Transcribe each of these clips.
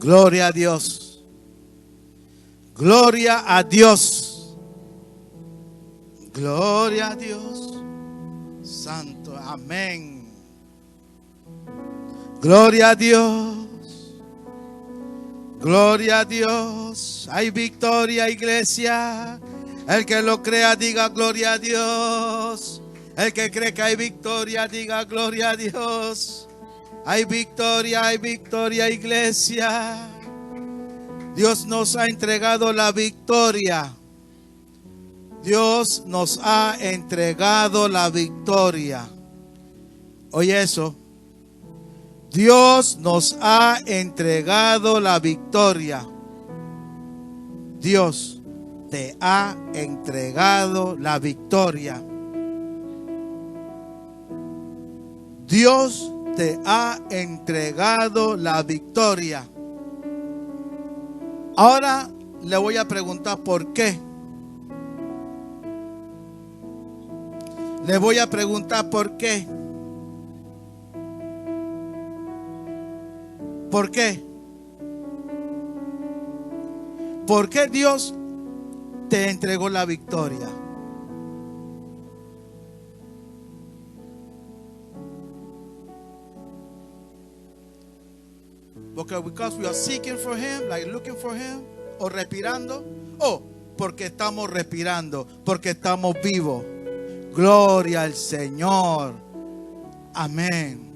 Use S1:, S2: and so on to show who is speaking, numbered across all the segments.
S1: Gloria a Dios. Gloria a Dios. Gloria a Dios. Santo. Amén. Gloria a Dios. Gloria a Dios. Hay victoria, iglesia. El que lo crea, diga gloria a Dios. El que cree que hay victoria, diga gloria a Dios. Hay victoria, iglesia. Dios nos ha entregado la victoria. Dios nos ha entregado la victoria. Oye eso. Dios nos ha entregado la victoria. Dios te ha entregado la victoria. Dios te ha entregado la victoria. Ahora le voy a preguntar por qué. Le voy a preguntar por qué. ¿Por qué? ¿Por qué Dios te entregó la victoria? Because we are seeking for Him, like looking for Him, o respirando, o porque estamos respirando, porque estamos vivos. Gloria al Señor. Amén.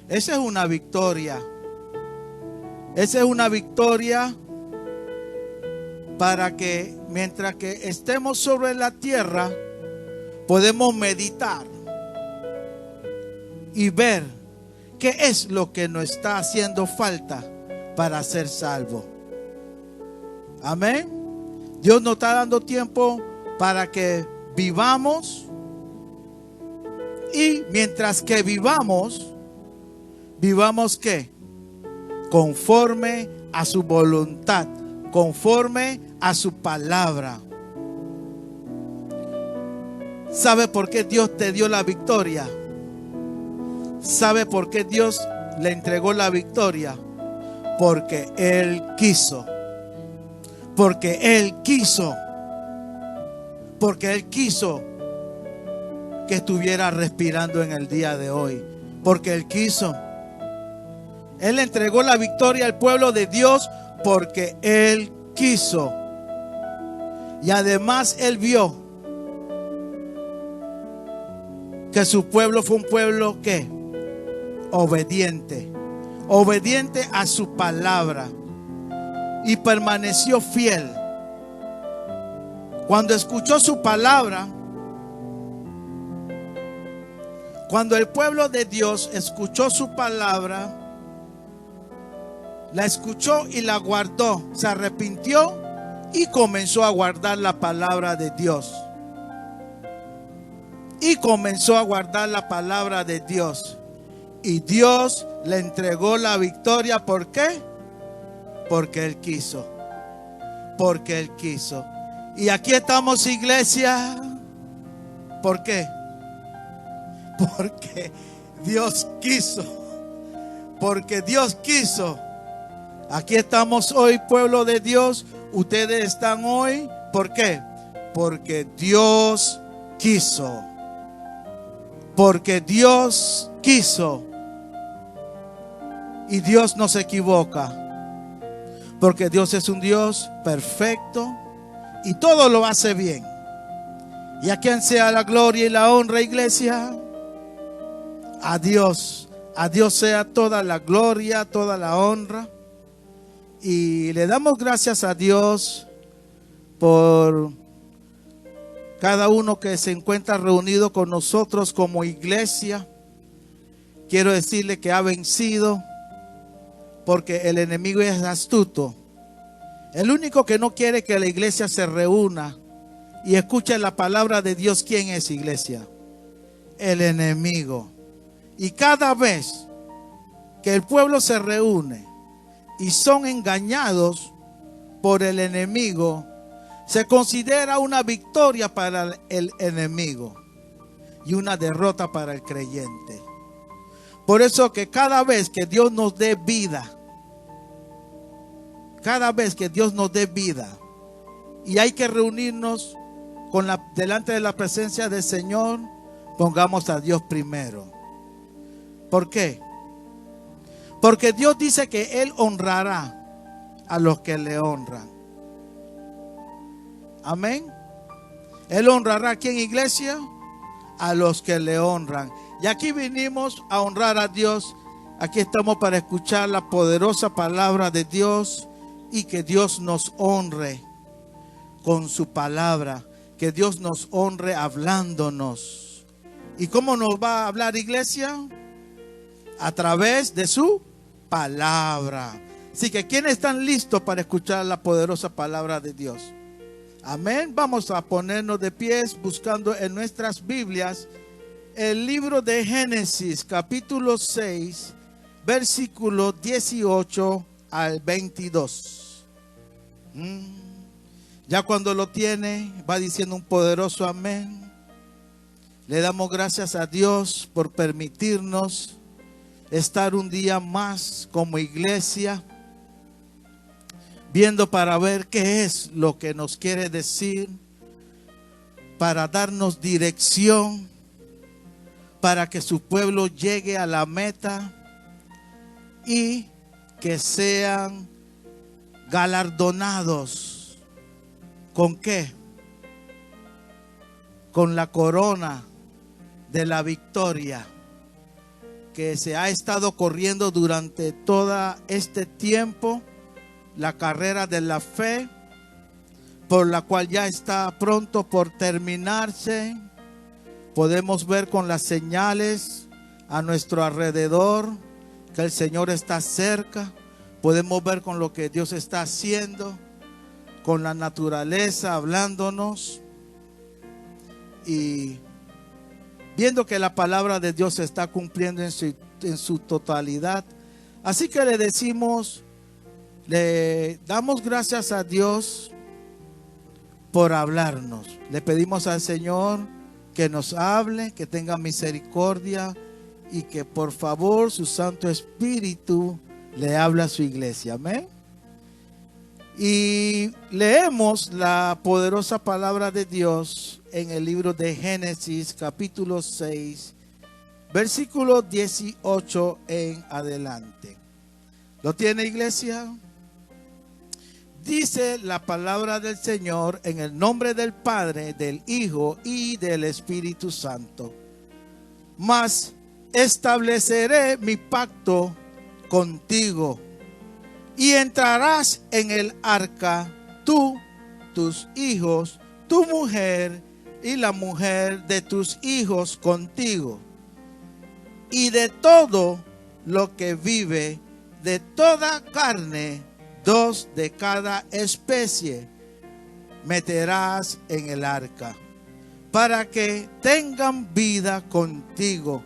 S1: Esa es una victoria. Esa es una victoria para que mientras que estemos sobre la tierra podemos meditar y ver qué es lo que nos está haciendo falta para ser salvo. Amén. Dios nos está dando tiempo para que vivamos, y mientras que vivamos ¿qué? Conforme a su voluntad, conforme a su palabra. ¿Sabe por qué Dios te dio la victoria? ¿Sabe por qué Dios le entregó la victoria? Porque Él quiso. Porque Él quiso. Porque Él quiso que estuviera respirando en el día de hoy. Porque Él quiso. Él entregó la victoria al pueblo de Dios porque Él quiso. Y además Él vio que su pueblo fue un pueblo que obediente. Obediente a su palabra. Y permaneció fiel. Cuando escuchó su palabra, cuando el pueblo de Dios escuchó su palabra, la escuchó y la guardó, se arrepintió y comenzó a guardar la palabra de Dios. Y comenzó a guardar la palabra de Dios. Y Dios le entregó la victoria. ¿Por qué? Porque Él quiso. Porque Él quiso. Y aquí estamos, iglesia. ¿Por qué? Porque Dios quiso. Porque Dios quiso. Aquí estamos hoy, pueblo de Dios. Ustedes están hoy. ¿Por qué? Porque Dios quiso. Porque Dios quiso. Y Dios no se equivoca. Porque Dios es un Dios perfecto. Y todo lo hace bien. Y a quien sea la gloria y la honra, iglesia. A Dios. A Dios sea toda la gloria, toda la honra. Y le damos gracias a Dios por cada uno que se encuentra reunido con nosotros como iglesia. Quiero decirle que ha vencido, porque el enemigo es astuto. El único que no quiere que la iglesia se reúna y escuche la palabra de Dios, ¿quién es, iglesia? El enemigo. Y cada vez que el pueblo se reúne y son engañados por el enemigo, se considera una victoria para el enemigo y una derrota para el creyente. Por eso que cada vez que Dios nos dé vida, cada vez que Dios nos dé vida y hay que reunirnos delante de la presencia del Señor, pongamos a Dios primero. ¿Por qué? Porque Dios dice que Él honrará a los que le honran. Amén. Él honrará aquí en iglesia a los que le honran. Y aquí vinimos a honrar a Dios. Aquí estamos para escuchar la poderosa palabra de Dios y que Dios nos honre con su palabra. Que Dios nos honre hablándonos. ¿Y cómo nos va a hablar, iglesia? A través de su palabra. Así que ¿quiénes están listos para escuchar la poderosa palabra de Dios? Amén. Vamos a ponernos de pies buscando en nuestras Biblias el libro de Génesis, capítulo 6, versículo 18 al 22. Ya cuando lo tiene, va diciendo un poderoso amén. Le damos gracias a Dios por permitirnos estar un día más como iglesia, viendo para ver qué es lo que nos quiere decir, para darnos dirección, para que su pueblo llegue a la meta y que sean galardonados. ¿Con qué? Con la corona de la victoria que se ha estado corriendo durante todo este tiempo. La carrera de la fe, por la cual ya está pronto por terminarse. Podemos ver con las señales a nuestro alrededor que el Señor está cerca. Podemos ver con lo que Dios está haciendo, con la naturaleza hablándonos y viendo que la palabra de Dios se está cumpliendo en su totalidad. Así que le decimos, le damos gracias a Dios por hablarnos. Le pedimos al Señor que nos hable, que tenga misericordia y que por favor su Santo Espíritu le hable a su iglesia. Amén. Y leemos la poderosa palabra de Dios en el libro de Génesis, capítulo 6, versículo 18 en adelante. ¿Lo tiene, iglesia? Dice la palabra del Señor en el nombre del Padre, del Hijo y del Espíritu Santo. Mas estableceré mi pacto contigo y entrarás en el arca tú, tus hijos, tu mujer y la mujer de tus hijos contigo. Y de todo lo que vive, de toda carne, 2 de cada especie meterás en el arca, para que tengan vida contigo.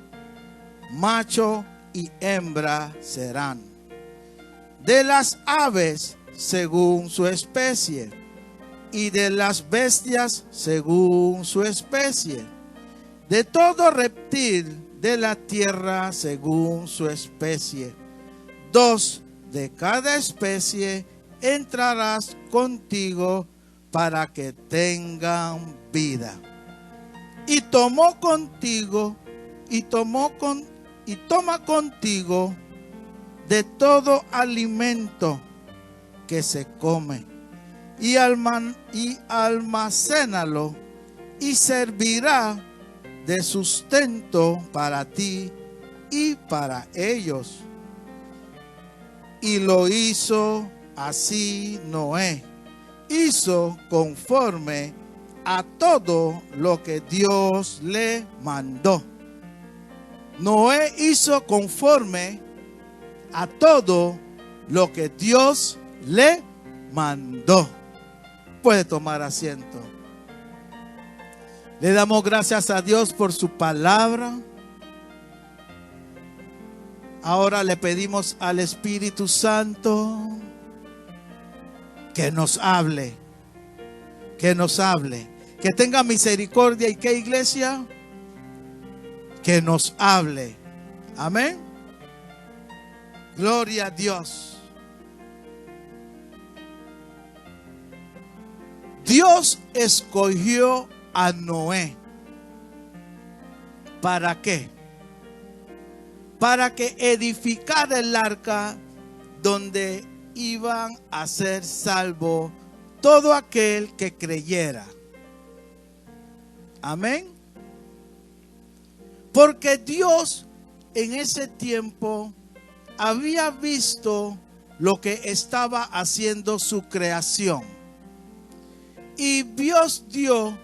S1: Macho y hembra serán. De las aves según su especie, y de las bestias según su especie, de todo reptil de la tierra según su especie. 2 de cada especie entrarás contigo para que tengan vida. Y toma contigo de todo alimento que se come y almacénalo, y servirá de sustento para ti y para ellos. Y lo hizo así Noé. Hizo conforme a todo lo que Dios le mandó. Noé hizo conforme a todo lo que Dios le mandó. Puede tomar asiento. Le damos gracias a Dios por su palabra. Ahora le pedimos al Espíritu Santo que nos hable, que tenga misericordia. ¿Y qué, iglesia? Que nos hable. Amén. Gloria a Dios. Dios escogió a Noé. ¿Para qué? Para que edificara el arca donde iban a ser salvos todo aquel que creyera. Amén. Porque Dios en ese tiempo había visto lo que estaba haciendo su creación. Y Dios vio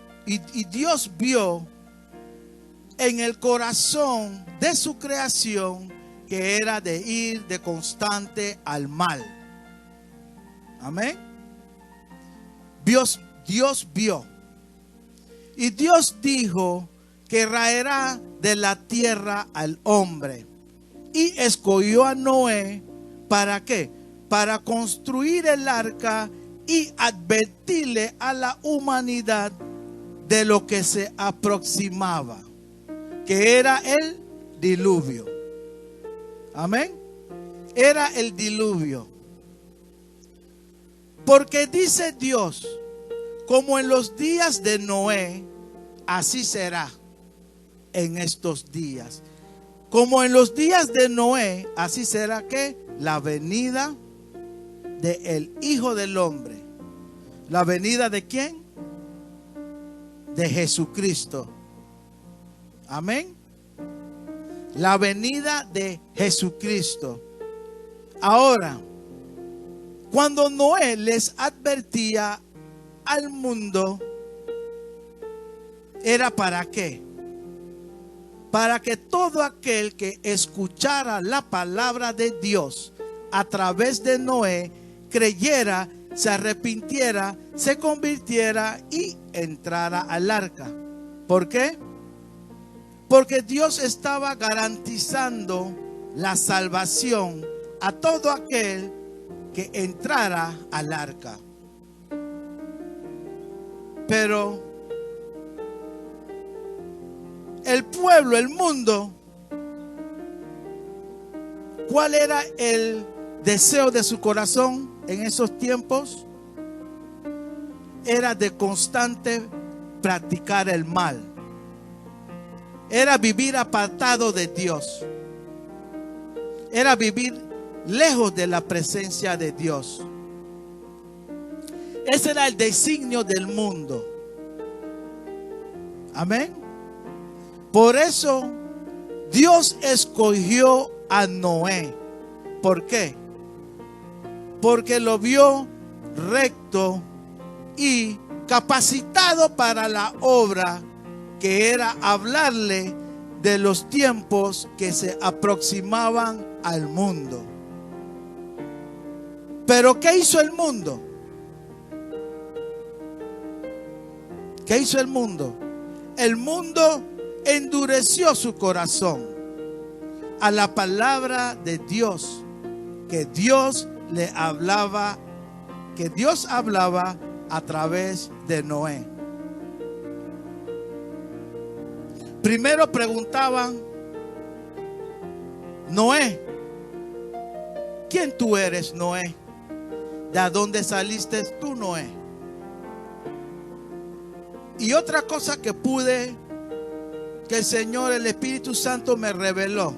S1: en el corazón de su creación que era de ir de constante al mal. Amén. Dios vio. Y Dios dijo que raerá de la tierra al hombre. Y escogió a Noé, ¿para qué? Para construir el arca y advertirle a la humanidad de lo que se aproximaba, que era el diluvio. Amén. Era el diluvio. Porque dice Dios, como en los días de Noé, así será en estos días. Como en los días de Noé, así será que la venida del Hijo del Hombre. ¿La venida de quién? De Jesucristo. Amén. La venida de Jesucristo. Ahora, cuando Noé les advertía al mundo, ¿era para qué? Para que todo aquel que escuchara la palabra de Dios a través de Noé creyera, se arrepintiera, se convirtiera y entrara al arca. ¿Por qué? Porque Dios estaba garantizando la salvación a todo aquel que entrara al arca. Pero el pueblo, el mundo, ¿cuál era el deseo de su corazón en esos tiempos? Era de constante practicar el mal. Era vivir apartado de Dios. Era vivir lejos de la presencia de Dios. Ese era el designio del mundo. Amén. Por eso Dios escogió a Noé. ¿Por qué? Porque lo vio recto y capacitado para la obra, que era hablarle de los tiempos que se aproximaban al mundo. Pero ¿qué hizo el mundo? ¿Qué hizo el mundo? El mundo endureció su corazón a la palabra de Dios, que Dios le hablaba, que Dios hablaba a través de Noé. Primero preguntaban: Noé, ¿quién tú eres, Noé? ¿De dónde saliste tú, Noé? Y otra cosa que el Señor, el Espíritu Santo me reveló,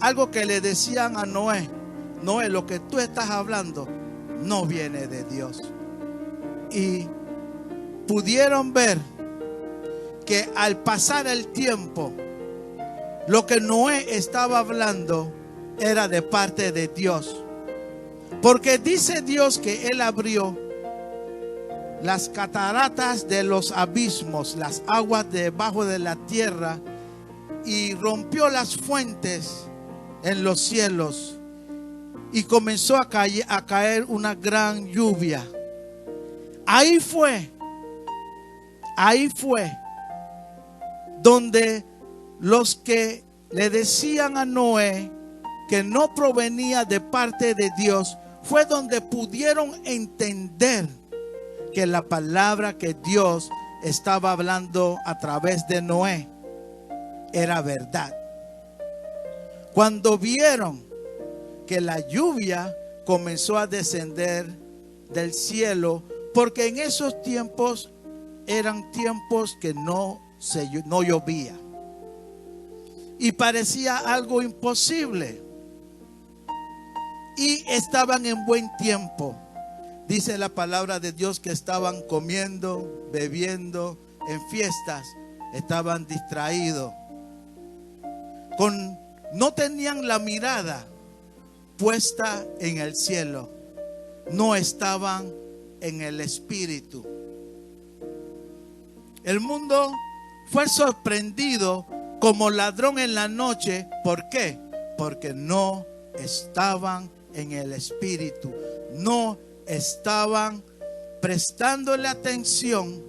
S1: algo que le decían a Noé: Noé, lo que tú estás hablando no viene de Dios. Y pudieron ver que al pasar el tiempo, lo que Noé estaba hablando era de parte de Dios. Porque dice Dios que Él abrió las cataratas de los abismos, las aguas debajo de la tierra, y rompió las fuentes en los cielos, y comenzó a caer una gran lluvia. Ahí fue donde los que le decían a Noé que no provenía de parte de Dios, fue donde pudieron entender que la palabra que Dios estaba hablando a través de Noé era verdad. Cuando vieron que la lluvia comenzó a descender del cielo Porque en esos tiempos eran tiempos que no llovía. Y parecía algo imposible. Y estaban en buen tiempo. Dice la palabra de Dios que estaban comiendo, bebiendo, en fiestas. Estaban distraídos. No tenían la mirada puesta en el cielo. No estaban en el espíritu. El mundo fue sorprendido como ladrón en la noche. ¿Por qué? Porque no estaban en el espíritu. No estaban prestándole atención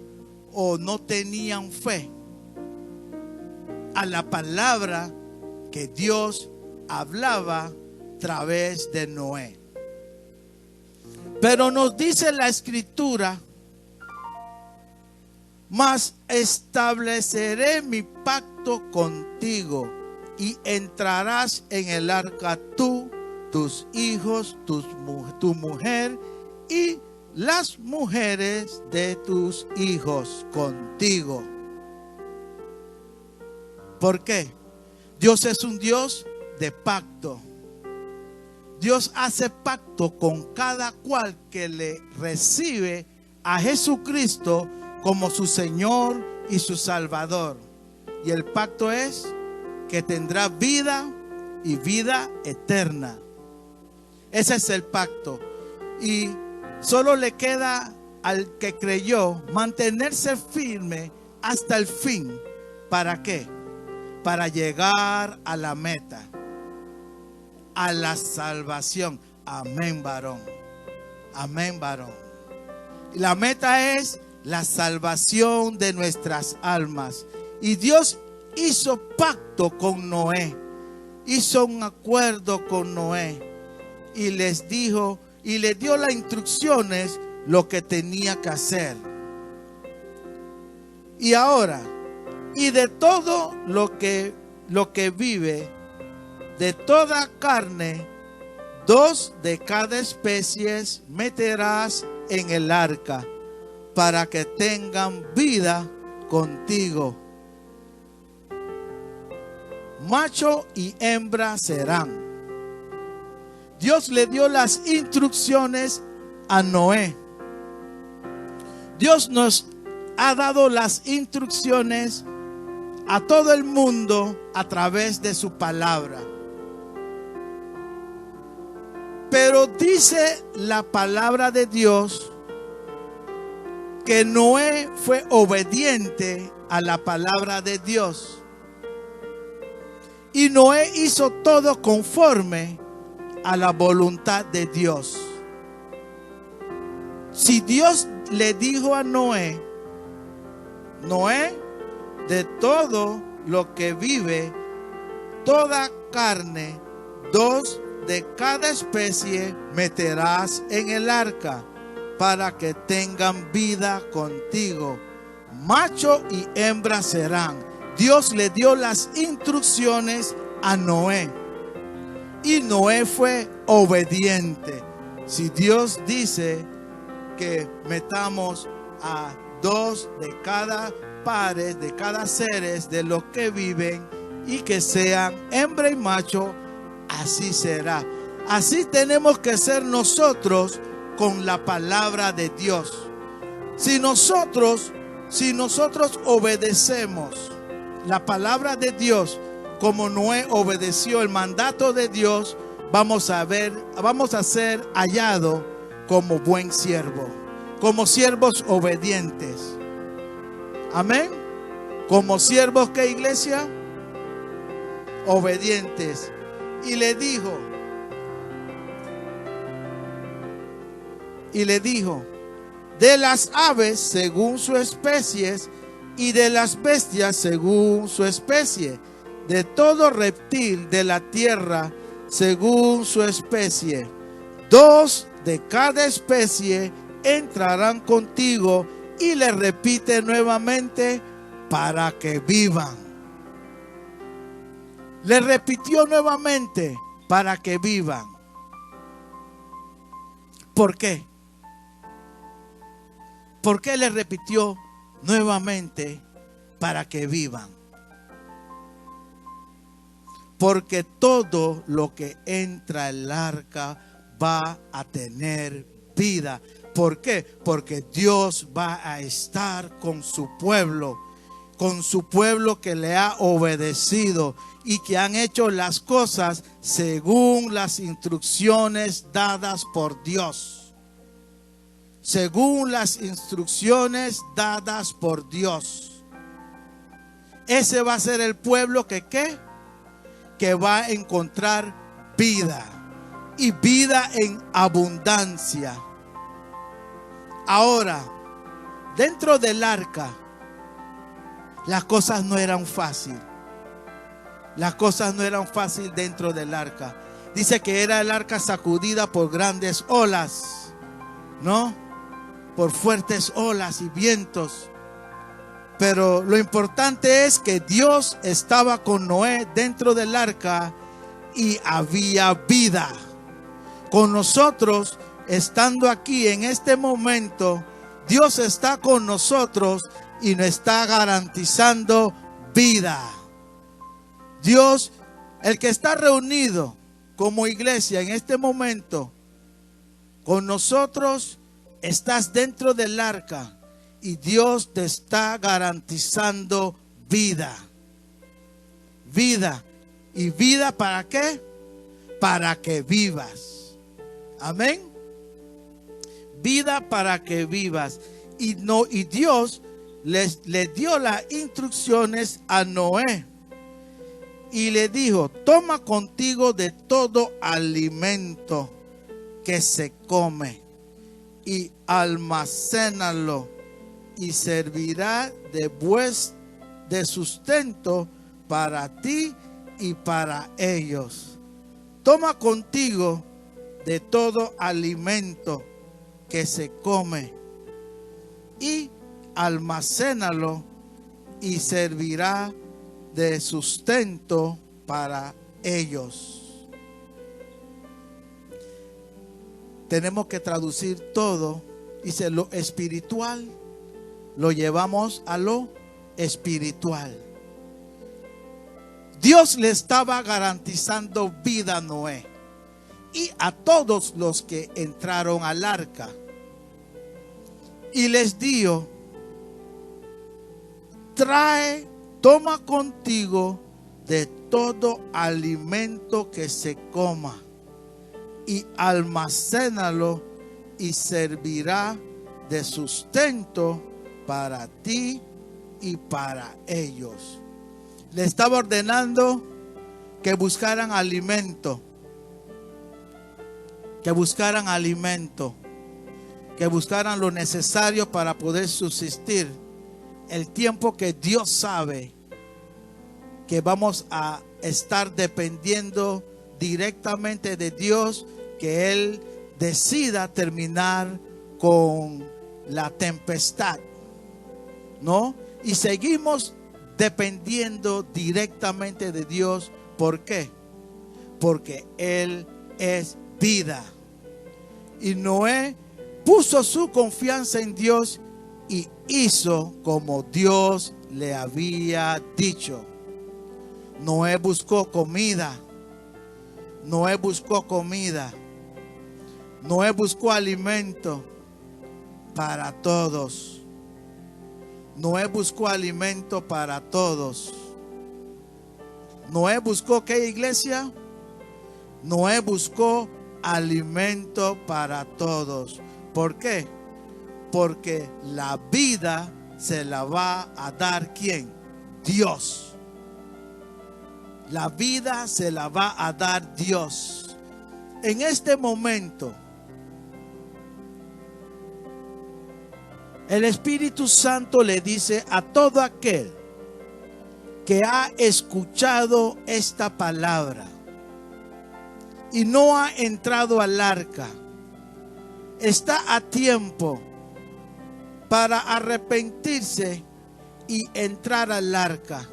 S1: o no tenían fe a la palabra que Dios hablaba a través de Noé. Pero nos dice la escritura: mas estableceré mi pacto contigo y entrarás en el arca tú, tus hijos, tu mujer y las mujeres de tus hijos contigo. ¿Por qué? Dios es un Dios de pacto. Dios hace pacto con cada cual que le recibe a Jesucristo como su Señor y su Salvador. Y el pacto es que tendrá vida y vida eterna. Ese es el pacto. Y solo le queda al que creyó mantenerse firme hasta el fin. ¿Para qué? Para llegar a la meta, a la salvación. Amén, varón. Amén, varón. Y la meta es la salvación de nuestras almas. Y Dios hizo pacto con Noé. Hizo un acuerdo con Noé. Y les dijo, y le dio las instrucciones, lo que tenía que hacer. Y ahora, y de todo lo que vive, de toda carne, 2 de cada especie meterás en el arca, para que tengan vida contigo. Macho y hembra serán. Dios le dio las instrucciones a Noé. Dios nos ha dado las instrucciones a todo el mundo a través de su palabra. Pero dice la palabra de Dios que Noé fue obediente a la palabra de Dios. Y Noé hizo todo conforme a la voluntad de Dios. Si Dios le dijo a Noé, Noé, de todo lo que vive, toda carne, 2 de cada especie meterás en el arca, para que tengan vida contigo. Macho y hembra serán. Dios le dio las instrucciones a Noé. Y Noé fue obediente. Si Dios dice que metamos a 2 de cada pares, de cada seres de los que viven, y que sean hembra y macho, así será. Así tenemos que ser nosotros con la palabra de Dios. Si nosotros obedecemos la palabra de Dios, como Noé obedeció el mandato de Dios, vamos a ser hallados como buen siervo, como siervos obedientes. Amén. Como siervos, ¿qué, iglesia? Obedientes. Y le dijo, de las aves según su especie, y de las bestias según su especie, de todo reptil de la tierra según su especie, 2 de cada especie entrarán contigo. Y le repite nuevamente, para que vivan. Le repitió nuevamente, para que vivan. ¿Por qué? ¿Por qué le repitió nuevamente? Para que vivan. Porque todo lo que entra al arca va a tener vida. ¿Por qué? Porque Dios va a estar con su pueblo que le ha obedecido y que han hecho las cosas según las instrucciones dadas por Dios. Según las instrucciones dadas por Dios. Ese va a ser el pueblo que ¿qué? Que va a encontrar vida, y vida en abundancia. Ahora, dentro del arca, las cosas no eran fáciles. Las cosas no eran fáciles dentro del arca. Dice que era el arca sacudida por grandes olas, ¿no? Por fuertes olas y vientos. Pero lo importante es que Dios estaba con Noé dentro del arca y había vida. Con nosotros, estando aquí en este momento, Dios está con nosotros y nos está garantizando vida. Dios, el que está reunido como iglesia en este momento con nosotros, estás dentro del arca y Dios te está garantizando vida. Vida. ¿Y vida para qué? Para que vivas. Amén. Vida para que vivas. Y Dios le dio las instrucciones a Noé. Y le dijo: toma contigo de todo alimento que se come y almacénalo, y servirá de sustento para ti y para ellos. Toma contigo de todo alimento que se come y almacénalo, y servirá de sustento para ellos. Tenemos que traducir todo. Dice: lo espiritual lo llevamos a lo espiritual. Dios le estaba garantizando vida a Noé y a todos los que entraron al arca, y les dijo: toma contigo de todo alimento que se coma y almacénalo, y servirá de sustento para ti y para ellos. Le estaba ordenando que buscaran alimento, que buscaran lo necesario para poder subsistir el tiempo que Dios sabe que vamos a estar dependiendo directamente de Dios, que Él decida terminar con la tempestad, ¿no? Y seguimos dependiendo directamente de Dios. ¿Por qué? Porque Él es vida. Y Noé puso su confianza en Dios y hizo como Dios le había dicho. Noé buscó comida. Noé buscó alimento para todos. Noé buscó alimento para todos. Noé buscó, ¿qué, iglesia? Noé buscó alimento para todos. ¿Por qué? Porque la vida se la va a dar ¿quién? Dios. La vida se la va a dar Dios. En este momento, el Espíritu Santo le dice a todo aquel que ha escuchado esta palabra y no ha entrado al arca: está a tiempo para arrepentirse y entrar al arca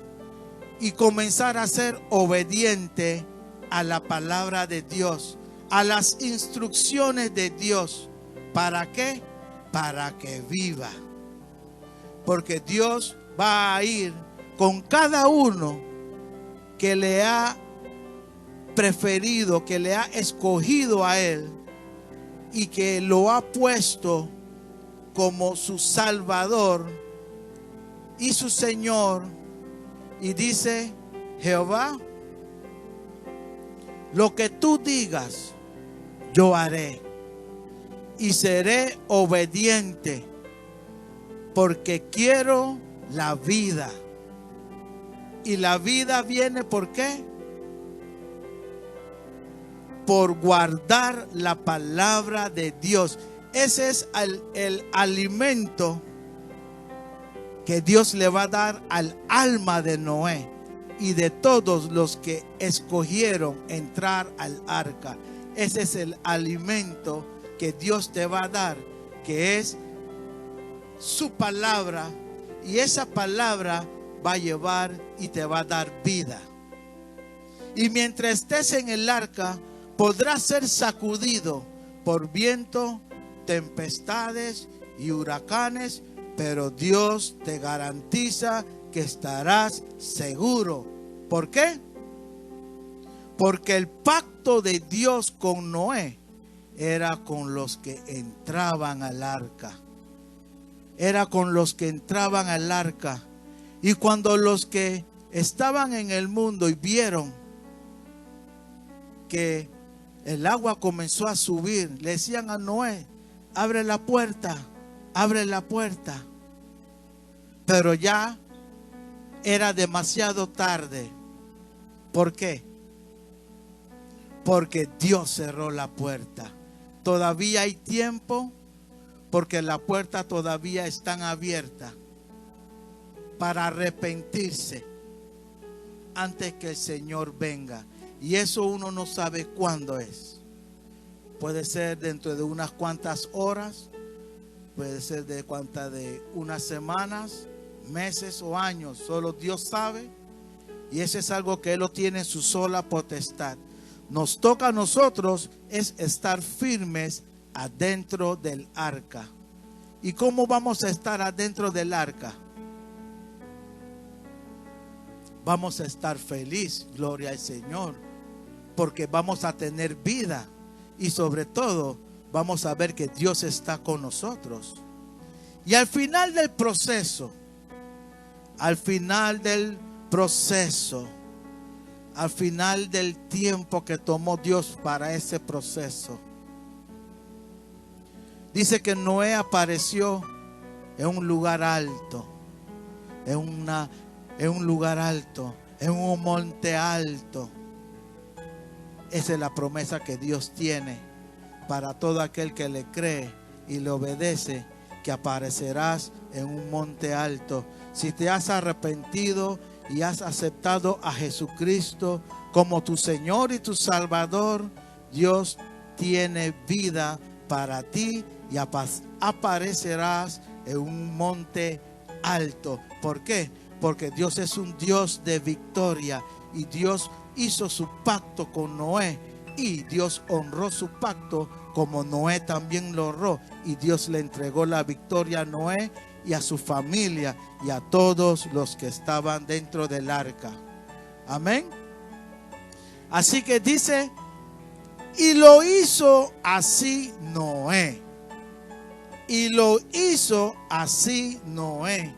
S1: y comenzar a ser obediente a la palabra de Dios, a las instrucciones de Dios. ¿Para qué? para que viva. Porque Dios va a ir con cada uno que le ha preferido, que le ha escogido a Él y que lo ha puesto como su Salvador y su Señor. Y dice: Jehová, lo que tú digas, yo haré y seré obediente, porque quiero la vida. Y la vida viene ¿por qué? Por guardar la palabra de Dios. Ese es el alimento que Dios le va a dar al alma de Noé y de todos los que escogieron entrar al arca. Ese es el alimento que Dios te va a dar, que es su palabra. Y esa palabra va a llevar y te va a dar vida. Y mientras estés en el arca, podrás ser sacudido por viento, tempestades y huracanes, pero Dios te garantiza que estarás seguro. ¿Por qué? Porque el pacto de Dios con Noé era con los que entraban al arca. Era con los que entraban al arca. Y cuando los que estaban en el mundo y vieron que el agua comenzó a subir, le decían a Noé: abre la puerta, abre la puerta. Pero ya era demasiado tarde. ¿Por qué? Porque Dios cerró la puerta. Todavía hay tiempo, porque la puerta todavía está abierta para arrepentirse antes que el Señor venga. Y eso uno no sabe cuándo es. Puede ser dentro de unas cuantas horas, puede ser de unas semanas, meses o años. Solo Dios sabe. Y eso es algo que Él lo tiene en su sola potestad. Nos toca a nosotros es estar firmes adentro del arca. ¿Y cómo vamos a estar adentro del arca? Vamos a estar feliz, gloria al Señor, porque vamos a tener vida y sobre todo vamos a ver que Dios está con nosotros. Y al final del proceso, al final del tiempo que tomó Dios para ese proceso, dice que Noé apareció en un lugar alto, en un lugar alto, en un monte alto. Esa es la promesa que Dios tiene para todo aquel que le cree y le obedece, que aparecerás en un monte alto. Si te has arrepentido y has aceptado a Jesucristo como tu Señor y tu Salvador, Dios tiene vida para ti y aparecerás en un monte alto. ¿Por qué? Porque Dios es un Dios de victoria y Dios hizo su pacto con Noé y Dios honró su pacto como Noé también lo honró, y Dios le entregó la victoria a Noé y a su familia y a todos los que estaban dentro del arca. Amén. Así que dice: y lo hizo así Noé. Y lo hizo así Noé.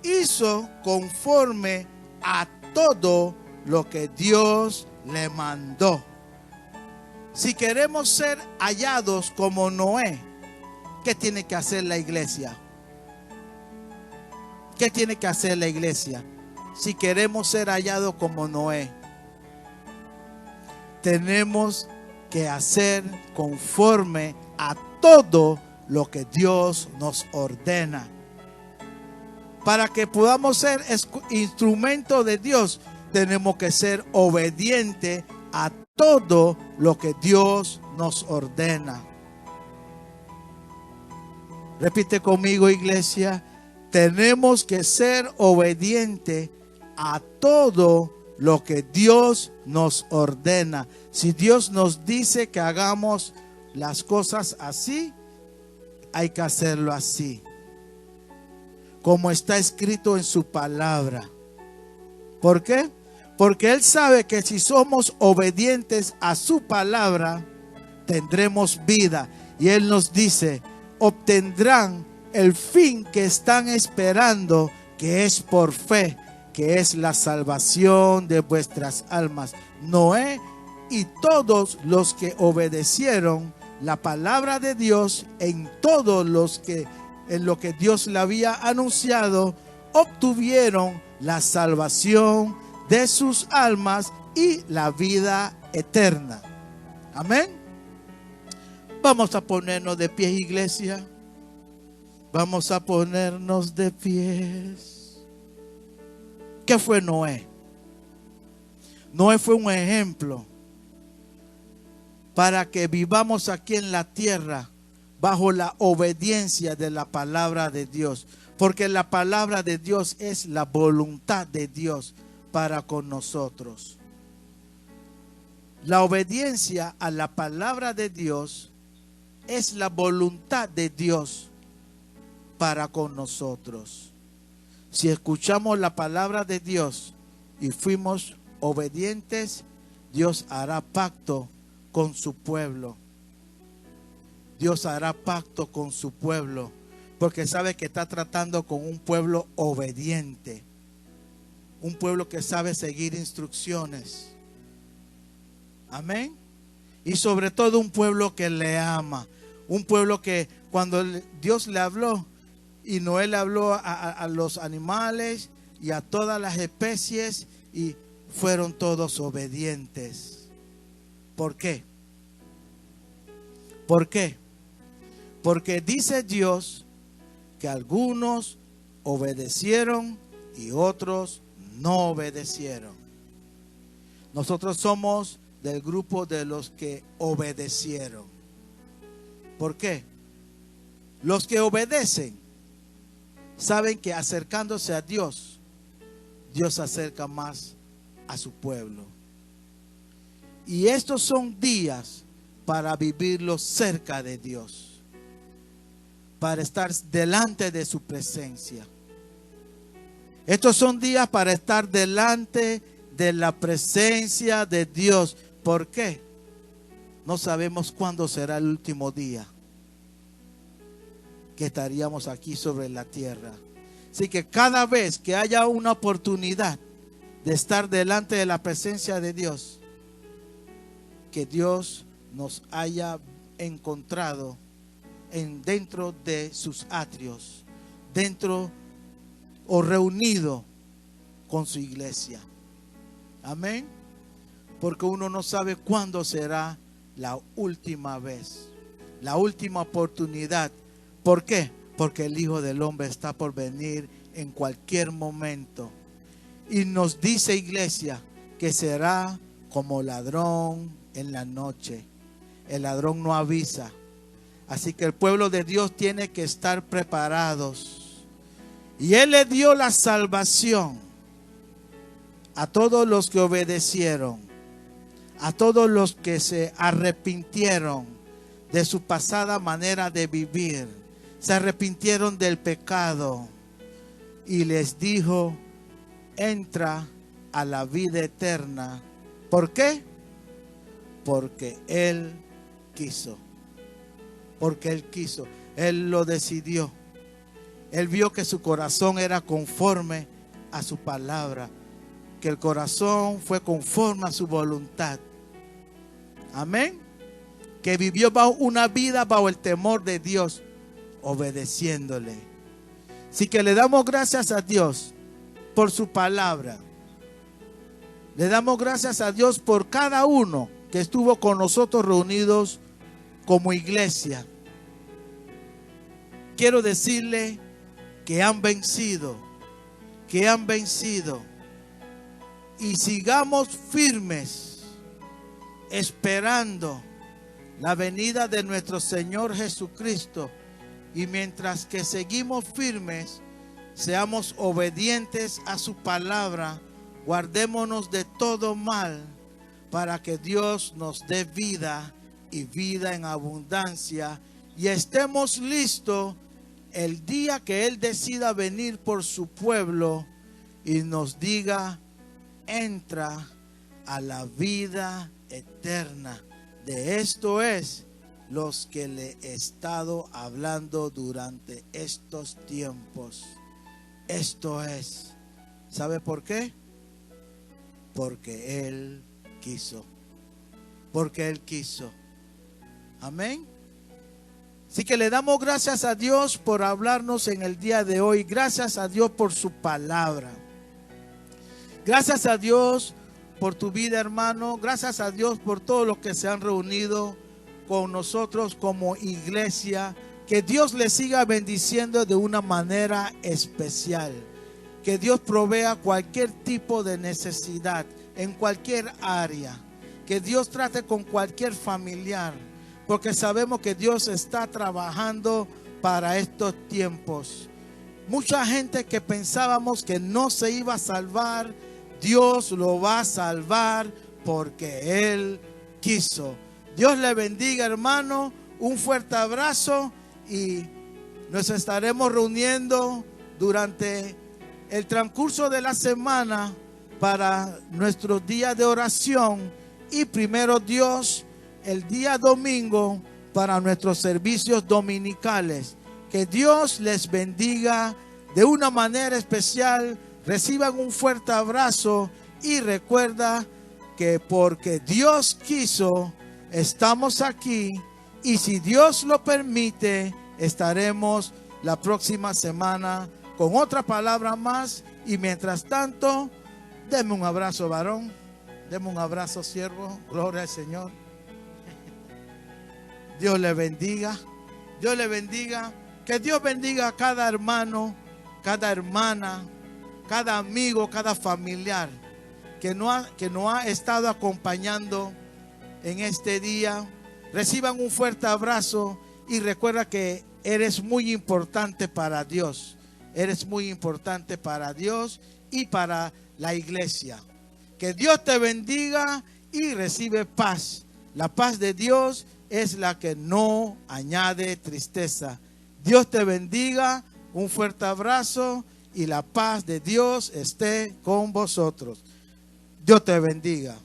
S1: Hizo conforme a todo lo que Dios le mandó. Si queremos ser hallados como Noé, ¿qué tiene que hacer la iglesia? ¿Qué tiene que hacer la iglesia? Si queremos ser hallados como Noé, tenemos que hacer conforme a todo lo que Dios nos ordena. Para que podamos ser instrumento de Dios, tenemos que ser obedientes a todo lo que Dios nos ordena. Repite conmigo, iglesia: tenemos que ser obedientes a todo lo que Dios nos ordena. Si Dios nos dice que hagamos las cosas así, hay que hacerlo así, como está escrito en su palabra. ¿Por qué? Porque Él sabe que si somos obedientes a su palabra, tendremos vida. Y Él nos dice, obtendrán el fin que están esperando, que es por fe, que es la salvación de vuestras almas. Noé y todos los que obedecieron la palabra de Dios en lo que Dios le había anunciado, obtuvieron la salvación de sus almas y la vida eterna. Amén. Vamos a ponernos de pie, iglesia. Vamos a ponernos de pies. ¿Qué fue Noé? Noé fue un ejemplo para que vivamos aquí en la tierra bajo la obediencia de la palabra de Dios. Porque la palabra de Dios es la voluntad de Dios para con nosotros. La obediencia a la palabra de Dios es la voluntad de Dios para con nosotros. Si escuchamos la palabra de Dios y fuimos obedientes, Dios hará pacto con su pueblo. Dios hará pacto con su pueblo, porque sabe que está tratando con un pueblo obediente, un pueblo que sabe seguir instrucciones. Amén. Y sobre todo un pueblo que le ama, un pueblo que cuando Dios le habló, y Noé le habló a los animales y a todas las especies, y fueron todos obedientes. ¿Por qué? ¿Por qué? Porque dice Dios que algunos obedecieron y otros no obedecieron. Nosotros somos del grupo de los que obedecieron. ¿Por qué? Los que obedecen saben que acercándose a Dios, Dios acerca más a su pueblo. Y estos son días para vivirlos cerca de Dios, para estar delante de su presencia. Estos son días para estar delante de la presencia de Dios. ¿Por qué? No sabemos cuándo será el último día que estaríamos aquí sobre la tierra. Así que cada vez que haya una oportunidad de estar delante de la presencia de Dios, que Dios nos haya encontrado dentro de sus atrios, dentro o reunido con su iglesia. Amén. Porque uno no sabe cuándo será la última vez, la última oportunidad. ¿Por qué? Porque el Hijo del Hombre está por venir en cualquier momento. Y nos dice, iglesia, que será como ladrón en la noche. El ladrón no avisa. Así que el pueblo de Dios tiene que estar preparados. Y Él le dio la salvación a todos los que obedecieron, a todos los que se arrepintieron de su pasada manera de vivir, se arrepintieron del pecado, y les dijo: entra a la vida eterna. ¿Por qué? Porque Él quiso. Porque Él quiso. Él lo decidió. Él vio que su corazón era conforme a su palabra, que el corazón fue conforme a su voluntad. Amén. Que vivió una vida bajo el temor de Dios, obedeciéndole. Así que le damos gracias a Dios por su palabra. Le damos gracias a Dios por cada uno que estuvo con nosotros reunidos como iglesia. Quiero decirle que han vencido, y sigamos firmes esperando la venida de nuestro Señor Jesucristo. Y mientras que seguimos firmes, seamos obedientes a su palabra, guardémonos de todo mal, para que Dios nos dé vida y vida en abundancia, y estemos listos el día que Él decida venir por su pueblo y nos diga: entra a la vida eterna. De esto es los que le he estado hablando durante estos tiempos. Esto es. ¿Sabe por qué? Porque Él quiso. Porque Él quiso. Amén. Así que le damos gracias a Dios por hablarnos en el día de hoy. Gracias a Dios por su palabra. Gracias a Dios por tu vida, hermano. Gracias a Dios por todos los que se han reunido con nosotros como iglesia. Que Dios les siga bendiciendo de una manera especial. Que Dios provea cualquier tipo de necesidad en cualquier área. Que Dios trate con cualquier familiar. Porque sabemos que Dios está trabajando para estos tiempos. Mucha gente que pensábamos que no se iba a salvar, Dios lo va a salvar porque Él quiso. Dios le bendiga, hermano. Un fuerte abrazo y nos estaremos reuniendo durante el transcurso de la semana para nuestros días de oración y primero Dios el día domingo para nuestros servicios dominicales. Que Dios les bendiga de una manera especial. Reciban un fuerte abrazo y recuerda que porque Dios quiso, estamos aquí y si Dios lo permite, estaremos la próxima semana con otra palabra más. Y mientras tanto, denme un abrazo, varón. Denme un abrazo, siervo. Gloria al Señor. Dios le bendiga. Dios le bendiga. Que Dios bendiga a cada hermano, cada hermana, cada amigo, cada familiar que nos ha estado acompañando en este día. Reciban un fuerte abrazo y recuerda que eres muy importante para Dios. Eres muy importante para Dios y para la iglesia. Que Dios te bendiga y recibe paz. La paz de Dios es la que no añade tristeza. Dios te bendiga. Un fuerte abrazo y la paz de Dios esté con vosotros. Dios te bendiga.